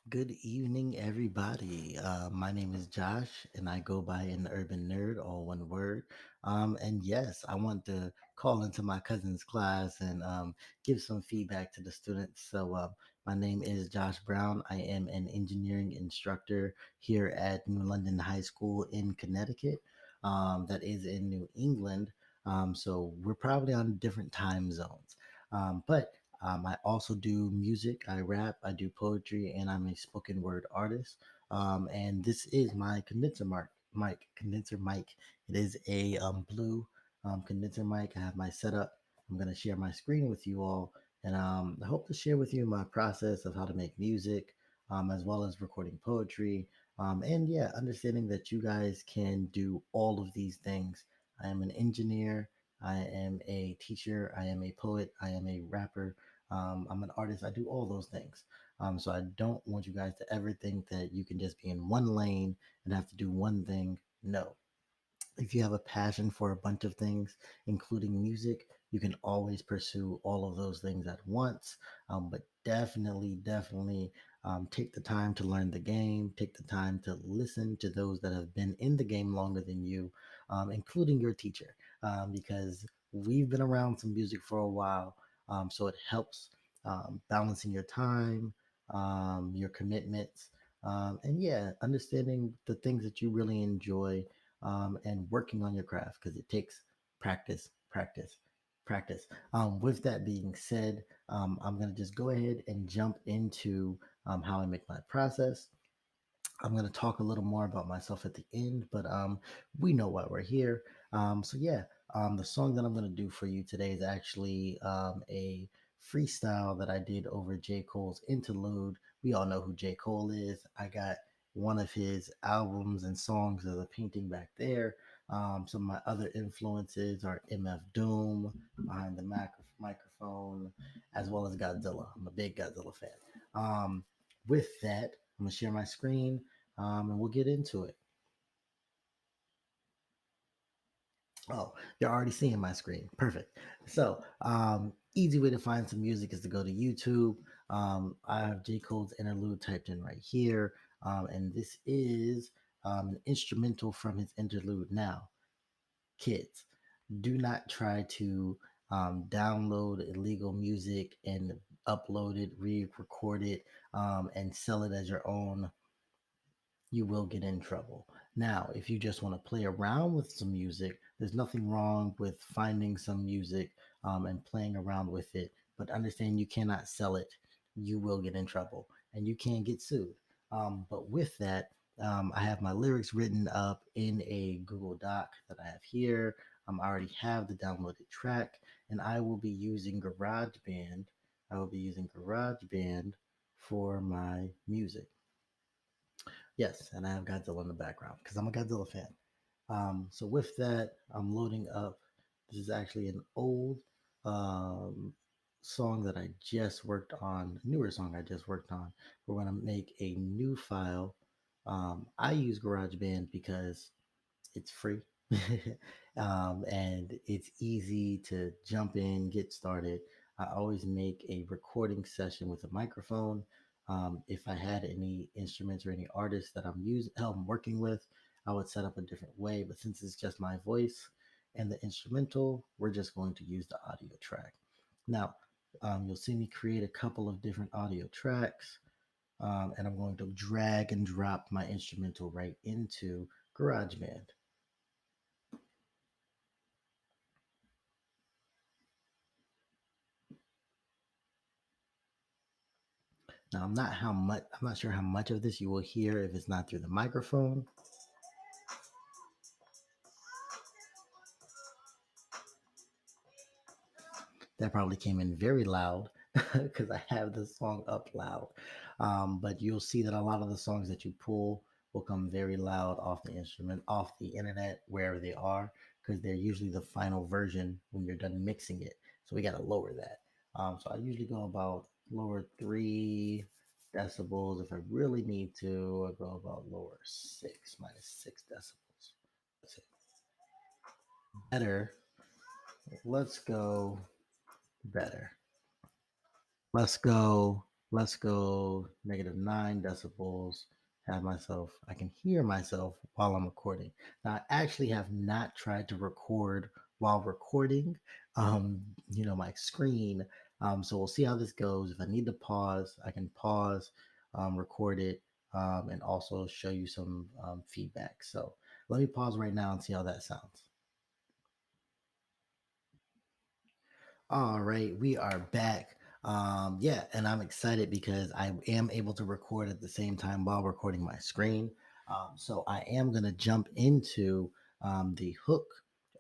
Good evening, everybody. My name is Josh, and I go by an urban nerd, all one word. And yes, I want to call into my cousin's class and give some feedback to the students. My name is Josh Brown. I am an engineering instructor here at New London High School in Connecticut. That is in New England. So we're probably on different time zones. I also do music. I rap, I do poetry, and I'm a spoken word artist. And this is my condenser mic. It is a blue condenser mic. I have my setup. I'm gonna share my screen with you all, and I hope to share with you my process of how to make music, as well as recording poetry. And yeah, understanding that you guys can do all of these things. I am an engineer. I am a teacher. I am a poet. I am a rapper. I'm an artist. I do all those things. So I don't want you guys to ever think that you can just be in one lane and have to do one thing. No, if you have a passion for a bunch of things, including music, you can always pursue all of those things at once. But definitely take the time to learn the game, take the time to listen to those that have been in the game longer than you, including your teacher, because we've been around some music for a while. So it helps balancing your time, your commitments, and yeah, understanding the things that you really enjoy and working on your craft because it takes practice, practice, practice. With that being said, I'm going to just go ahead and jump into how I make my process. I'm going to talk a little more about myself at the end, but we know why we're here. The song that I'm going to do for you today is actually a freestyle that I did over J. Cole's Interlude. We all know who J. Cole is. I got one of his albums and songs of the painting back there. Some of my other influences are MF Doom behind the microphone, as well as Godzilla. I'm a big Godzilla fan. With that, I'm going to share my screen and we'll get into it. Oh, you're already seeing my screen. Perfect. Easy way to find some music is to go to YouTube. I have J. Cole's Interlude typed in right here. And this is an instrumental from his Interlude. Now, kids, do not try to download illegal music and upload it, re record it, and sell it as your own. You will get in trouble. Now, if you just want to play around with some music, there's nothing wrong with finding some music and playing around with it. But understand you cannot sell it. You will get in trouble and you can get sued. But with that, I have my lyrics written up in a Google Doc that I have here. I already have the downloaded track, and I will be using GarageBand. I will be using GarageBand for my music. Yes, and I have Godzilla in the background because I'm a Godzilla fan. So with that, I'm loading up. This is actually an old um, song that I just worked on, a newer song I just worked on. We're going to make a new file. I use GarageBand because it's free and it's easy to jump in, get started. I always make a recording session with a microphone. If I had any instruments or any artists that I'm working with, I would set up a different way. But since it's just my voice and the instrumental, we're just going to use the audio track. Now, you'll see me create a couple of different audio tracks, and I'm going to drag and drop my instrumental right into GarageBand. Now I'm not sure how much of this you will hear if it's not through the microphone. That probably came in very loud because I have the song up loud. But you'll see that a lot of the songs that you pull will come very loud off the instrument, off the internet, wherever they are, because they're usually the final version when you're done mixing it. So we got to lower that. So I usually go about lower 3 decibels. If I really need to, I go about lower six, -6 decibels. That's it. Better. Let's go better. Let's go. Let's go -9 decibels. Have myself, I can hear myself while I'm recording. Now, I actually have not tried to record while recording, my screen. So we'll see how this goes. If I need to pause, I can pause, record it, and also show you some feedback. So let me pause right now and see how that sounds. All right, we are back. Yeah, and I'm excited because I am able to record at the same time while recording my screen. So I am going to jump into the hook,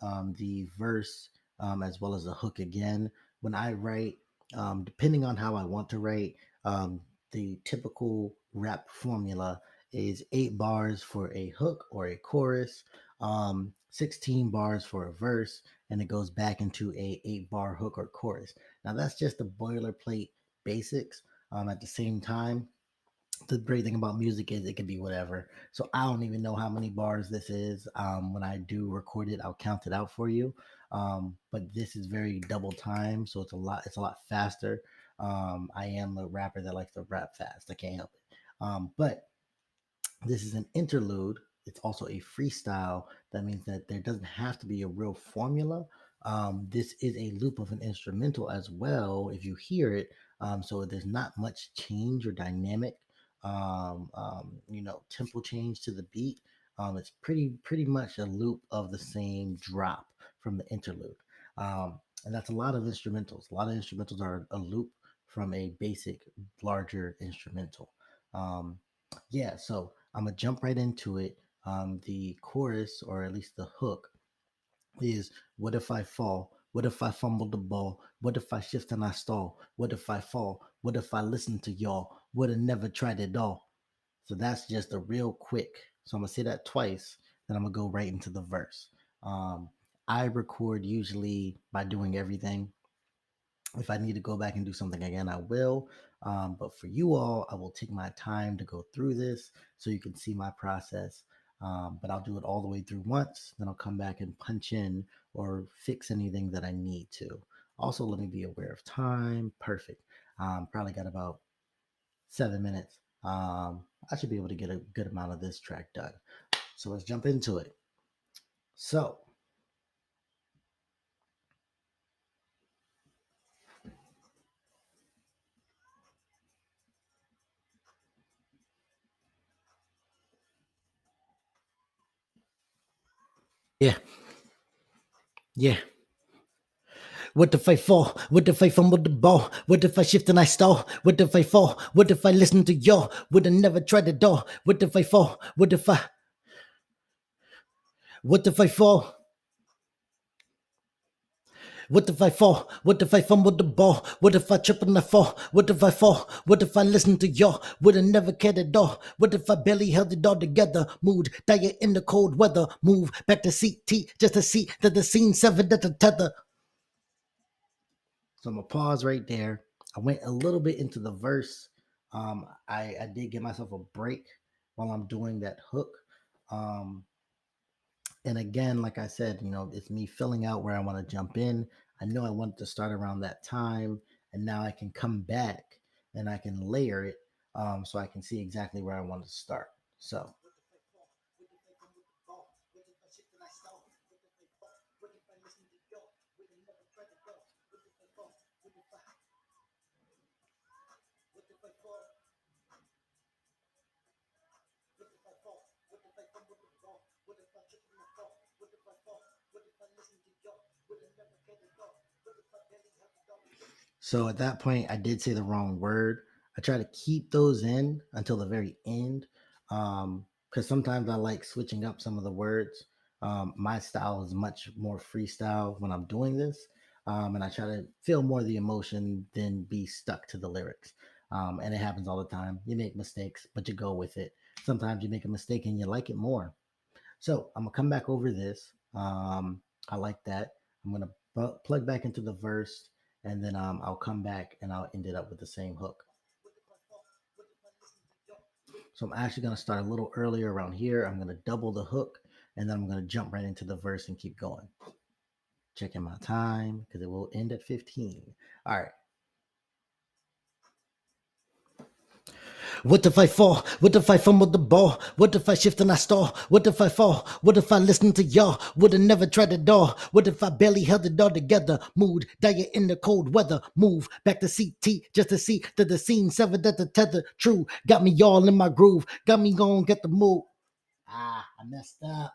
the verse, as well as the hook again. When I write, depending on how I want to write, the typical rap formula is 8 bars for a hook or a chorus, 16 bars for a verse, and it goes back into a 8 bar hook or chorus. Now that's just the boilerplate basics. At the same time, the great thing about music is it can be whatever. So I don't even know how many bars this is. When I do record it, I'll count it out for you. But this is very double time, so it's a lot. It's a lot faster. I am a rapper that likes to rap fast. I can't help it. But this is an interlude. It's also a freestyle. That means that there doesn't have to be a real formula. This is a loop of an instrumental as well, if you hear it. So there's not much change or dynamic, tempo change to the beat. It's pretty much a loop of the same drop from the interlude. And that's a lot of instrumentals. A lot of instrumentals are a loop from a basic, larger instrumental. Um, yeah, so I'm gonna jump right into it. The chorus, or at least the hook, is what if I fall? What if I fumble the ball? What if I shift and I stall? What if I fall? What if I listen to y'all? Would have never tried it all. So that's just a real quick. So I'm gonna say that twice, then I'm gonna go right into the verse. Um, I record usually by doing everything. If I need to go back and do something again, I will. But for you all, I will take my time to go through this so you can see my process. But I'll do it all the way through once, then I'll come back and punch in or fix anything that I need to. Also, let me be aware of time. Perfect. Probably got about 7 minutes. I should be able to get a good amount of this track done. So let's jump into it. So, yeah, yeah. What if I fall? What if I fumble the ball? What if I shift and I stall? What if I fall? What if I listen to y'all? Would have never tried it all. What if I fall? What if I fall? What if I fall? What if I fumble the ball? What if I trip and I fall? What if I fall? What if I listen to y'all? Would have never cared at all. What if I barely held it all together? Mood, diet in the cold weather. Move back to CT just to see that the scene severed at the tether. So I'm gonna pause right there. I went a little bit into the verse. I did give myself a break while I'm doing that hook. Um, and again, like I said, it's me filling out where I want to jump in. I know I wanted to start around that time, and now I can come back and I can layer it, so I can see exactly where I want to start. So So at that point, I did say the wrong word. I try to keep those in until the very end, because sometimes I like switching up some of the words. My style is much more freestyle when I'm doing this, and I try to feel more of the emotion than be stuck to the lyrics. And it happens all the time. You make mistakes, but you go with it. Sometimes you make a mistake and you like it more. So I'm gonna come back over this. I like that. I'm gonna plug back into the verse, and then I'll come back and I'll end it up with the same hook. So I'm actually gonna start a little earlier around here. I'm gonna double the hook, and then I'm gonna jump right into the verse and keep going. Checking my time because it will end at 15. All right. What if I fall? What if I fumble the ball? What if I shift and I stall? What if I fall? What if I listen to y'all? Would've never tried it all. What if I barely held it all together? Mood, diet in the cold weather. Move back to CT just to see that the scene severed at the tether. True, got me all in my groove. Got me going, get the move. I messed up.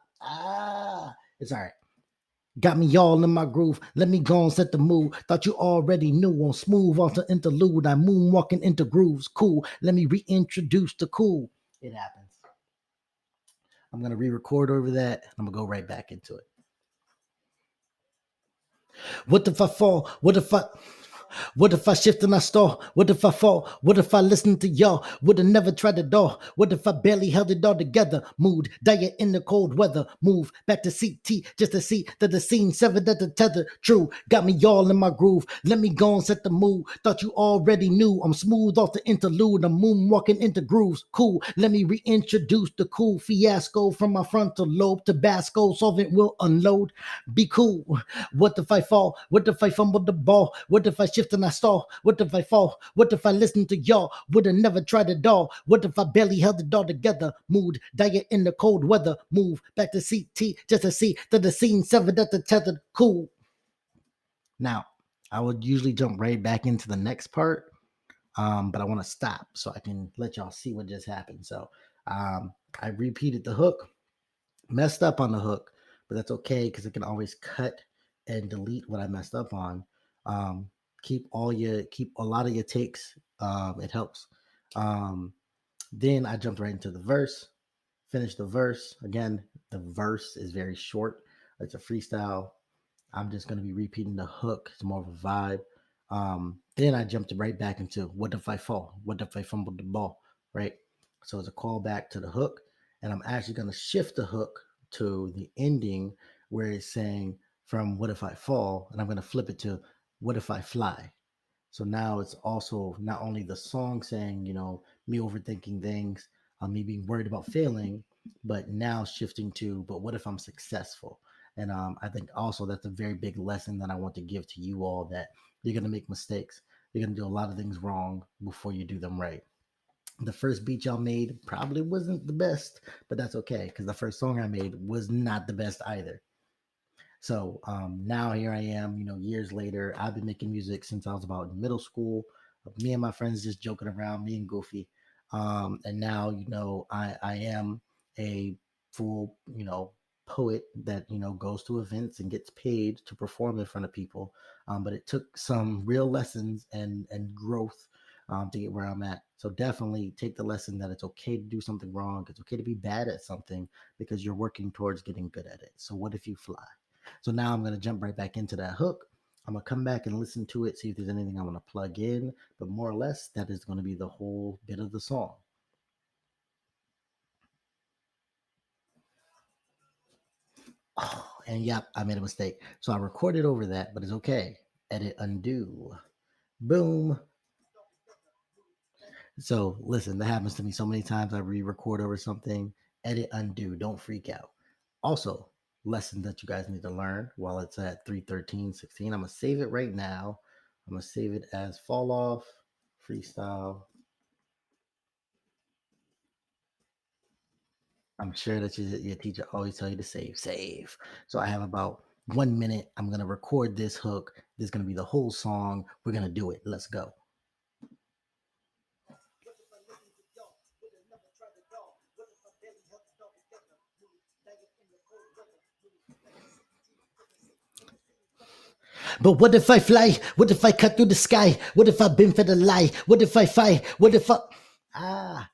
It's all right. Got me all in my groove. Let me go and set the mood. Thought you already knew. On smooth off the interlude. I'm moonwalking into grooves. Cool. Let me reintroduce the cool. It happens. I'm gonna re-record over that. I'm gonna go right back into it. What if I fall? What if I shift and I stall? What if I fall? What if I listen to y'all? Would've never tried it all. What if I barely held it all together? Mood, diet in the cold weather. Move back to CT just to see that the scene severed at the tether. True, got me all in my groove. Let me go and set the mood. Thought you already knew. I'm smooth off the interlude. I'm moonwalking into grooves. Cool, let me reintroduce the cool fiasco from my frontal lobe. Tabasco solvent will unload. Be cool. What if I fall? What if I fumble the ball? What if I shift and I stall? What if I fall? What if I listen to y'all? Would've never tried it all. What if I barely held it all together? Mood, diet in the cold weather. Move back to CT just to see that the scene severed at the tether. Cool. Now, I would usually jump right back into the next part, but I want to stop so I can let y'all see what just happened. So I repeated the hook, messed up on the hook, but that's okay because it can always cut and delete what I messed up on. Um, keep a lot of your takes. It helps. Um, then I jumped right into the verse, finished the verse. Again, the verse is very short. It's a freestyle. I'm just going to be repeating the hook. It's more of a vibe. Then I jumped right back into what if I fall? What if I fumble the ball? Right. So it's a callback to the hook. And I'm actually going to shift the hook to the ending where it's saying from what if I fall? And I'm going to flip it to what if I fly? So now it's also not only the song saying, me overthinking things, me being worried about failing, but now shifting to, but what if I'm successful? And I think also that's a very big lesson that I want to give to you all that you're going to make mistakes. You're going to do a lot of things wrong before you do them right. The first beat y'all made probably wasn't the best, but that's okay because the first song I made was not the best either. So now here I am, years later. I've been making music since I was about in middle school. Me and my friends just joking around, me and Goofy. And now, I am a full, poet that, goes to events and gets paid to perform in front of people. But it took some real lessons and growth to get where I'm at. So definitely take the lesson that it's okay to do something wrong. It's okay to be bad at something because you're working towards getting good at it. So what if you fly? So now I'm going to jump right back into that hook. I'm going to come back and listen to it, see if there's anything I want to plug in. But more or less, that is going to be the whole bit of the song. Oh, and yep, I made a mistake. So I recorded over that, but it's okay. Edit, undo. Boom. So listen, that happens to me so many times. I re-record over something, edit, undo. Don't freak out. Also, lesson that you guys need to learn while it's at 3:13:16. I'm gonna save it right now. I'm gonna save it as fall off freestyle. I'm sure that your teacher always tell you to save, save. So I have about 1 minute. I'm gonna record this hook. This is gonna be the whole song. We're gonna do it. Let's go. But what if I fly? What if I cut through the sky? What if I've been fed a lie? What if I fight? What if I ah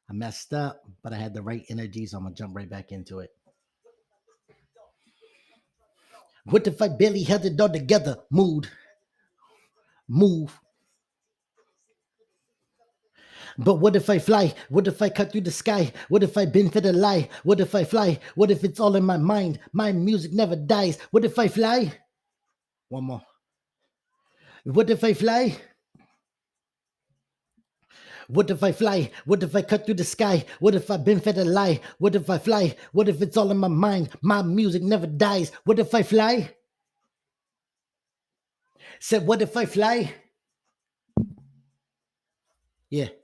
I messed up, but I had the right energy, so I'm gonna jump right back into it. What if I barely held it all together? Mood, move. But what if I fly? What if I cut through the sky? What if I've been fed a lie? What if I fly? What if it's all in my mind? My music never dies. What if I fly? One more. What if I fly? What if I fly? What if I cut through the sky? What if I've been fed a lie? What if I fly? What if it's all in my mind? My music never dies. What if I fly? Said, what if I fly? Yeah.